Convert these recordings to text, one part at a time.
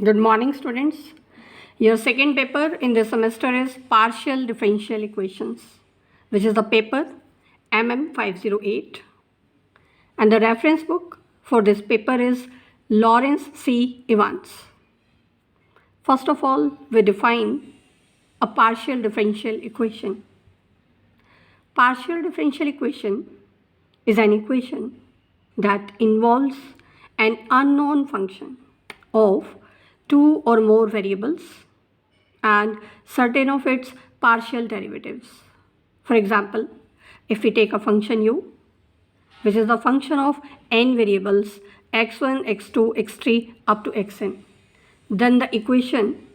Good morning, students. Your second paper in this semester is Partial Differential Equations, which is the paper MM508. And the reference book for this paper is Lawrence C. Evans. First of all, we define a partial differential equation. Partial differential equation is an equation that involves an unknown function of two or more variables and certain of its partial derivatives. For example, if we take a function u, which is the function of n variables x1, x2, x3 up to xn, then the equation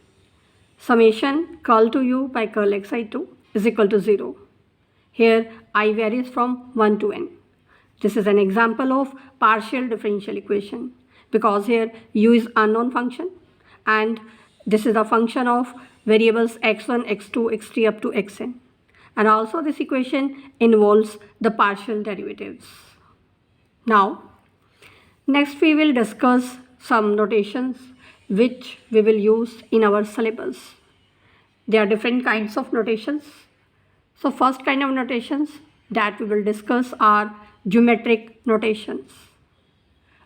summation curl to u by curl xi2 is equal to 0. Here I varies from 1 to n. This is an example of partial differential equation because here u is unknown function and this is a function of variables x1, x2, x3 up to xn. And also this equation involves the partial derivatives. Now, next we will discuss some notations which we will use in our syllabus. There are different kinds of notations. So first kind of notations that we will discuss are geometric notations.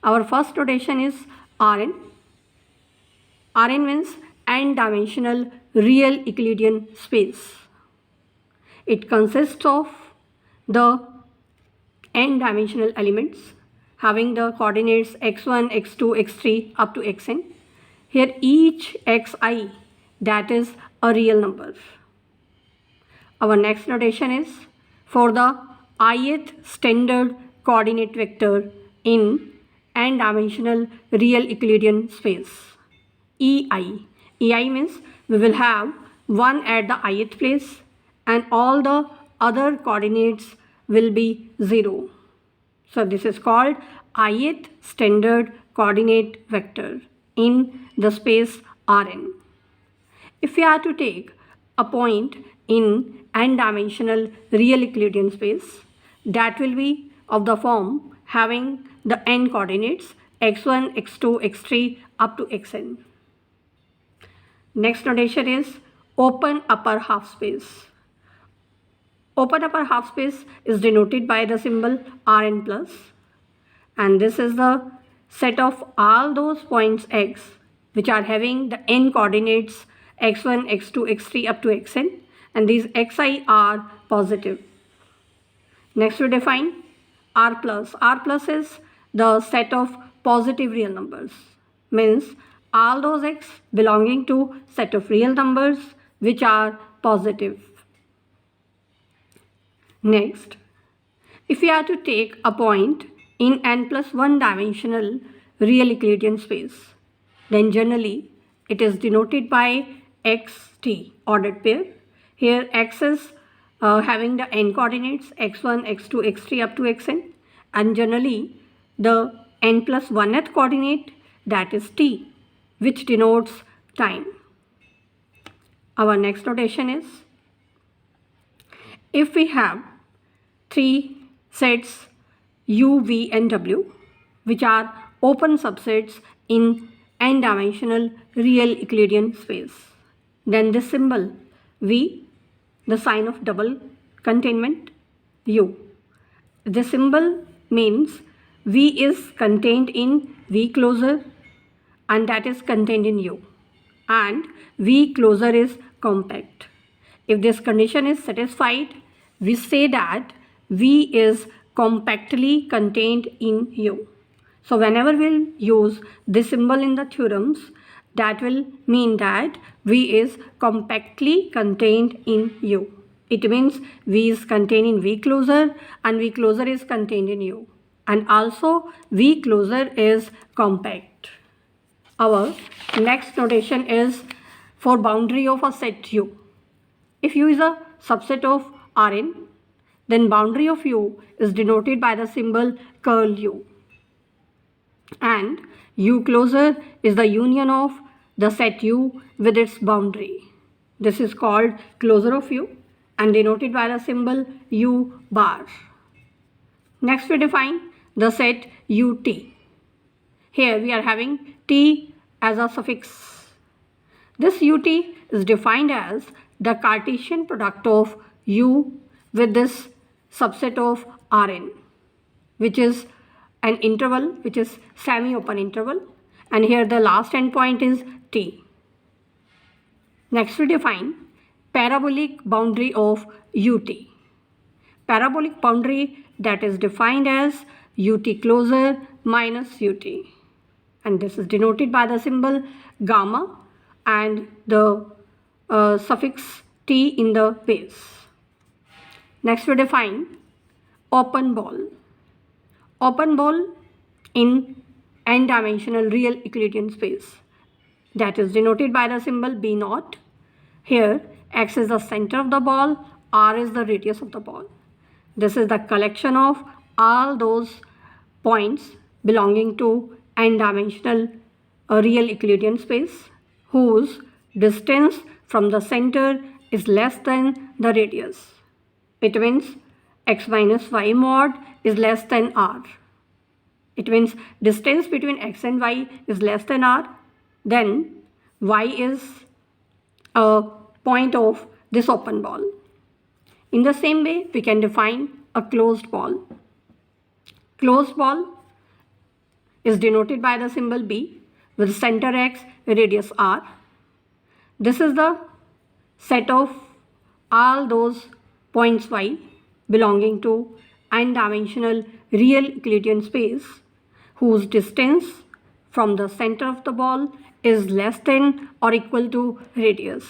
Our first notation is Rn. Rn means n-dimensional real Euclidean space. It consists of the n-dimensional elements having the coordinates x1, x2, x3 up to xn. Here each xi, that is a real number. Our next notation is for the ith standard coordinate vector in n-dimensional real Euclidean space. EI. EI means we will have 1 at the ith place and all the other coordinates will be 0. So this is called ith standard coordinate vector in the space Rn. If we are to take a point in n-dimensional real Euclidean space, that will be of the form having the n coordinates x1, x2, x3 up to xn. Next notation is open upper half space. Open upper half space is denoted by the symbol Rn plus, and this is the set of all those points x which are having the n coordinates x1, x2, x3 up to xn, and these xi are positive. Next we define R plus. R plus is the set of positive real numbers, means all those x belonging to set of real numbers which are positive. Next, if we are to take a point in n plus 1 dimensional real Euclidean space, then generally it is denoted by xt, ordered pair. Here x is having the n coordinates x1, x2, x3 up to xn, and generally the n plus 1th coordinate, that is t, which denotes time. Our next notation is if we have three sets u, v and w which are open subsets in n-dimensional real Euclidean space, then this symbol v, the sign of double containment u. This symbol means v is contained in v closure and that is contained in u, and v closure is compact. If this condition is satisfied, we say that v is compactly contained in u. So whenever we'll use this symbol in the theorems, that will mean that v is compactly contained in u. It means v is contained in v closure and v closure is contained in u, and also v closure is compact. Our next notation is for boundary of a set u. If u is a subset of Rn, then boundary of u is denoted by the symbol curl u, and u closure is the union of the set u with its boundary. This is called closure of u and denoted by the symbol u bar. Next we define the set ut. Here we are having t as a suffix. This ut is defined as the Cartesian product of u with this subset of Rn, which is an interval, which is semi-open interval, and here the last endpoint is t. Next we define parabolic boundary of ut. Parabolic boundary that is defined as ut closer minus ut, and this is denoted by the symbol gamma and the suffix t in the base. Next we define open ball. Open ball in n-dimensional real Euclidean space, that is denoted by the symbol b0. Here x is the center of the ball, r is the radius of the ball. This is the collection of all those points belonging to n-dimensional real Euclidean space whose distance from the center is less than the radius. It means x minus y mod is less than r. It means distance between x and y is less than r, then y is a point of this open ball. In the same way, we can define a closed ball. Closed ball is denoted by the symbol b with center x, radius r. This is the set of all those points y belonging to n-dimensional real Euclidean space whose distance from the center of the ball is less than or equal to radius.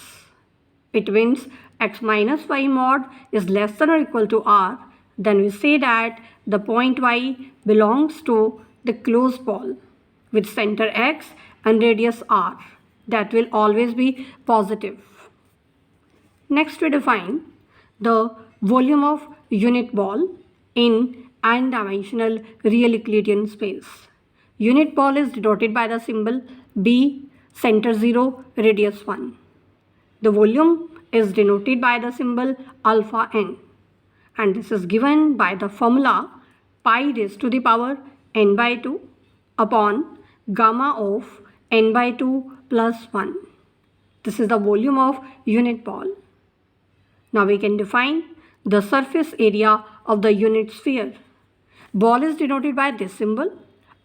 It means x minus y mod is less than or equal to r, then we say that the point y belongs to the closed ball with center x and radius r. That will always be positive. Next we define the volume of unit ball in n-dimensional real Euclidean space. Unit ball is denoted by the symbol b, center 0, radius 1. The volume is denoted by the symbol alpha n, and this is given by the formula pi raised to the power n by 2 upon gamma of n by 2 plus 1. This is the volume of unit ball. Now we can define the surface area of the unit sphere. Ball is denoted by this symbol,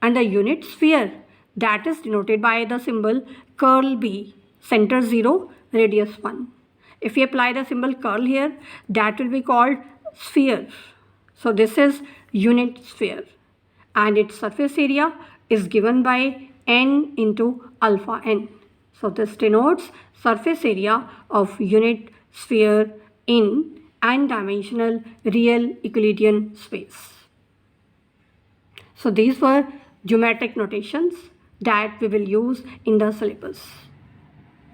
and the unit sphere, that is denoted by the symbol curl b, center 0, radius 1. If we apply the symbol curl here, that will be called sphere. So this is unit sphere, and its surface area is given by n into alpha n. So this denotes surface area of unit sphere in n-dimensional real Euclidean space. So these were geometric notations that we will use in the syllabus.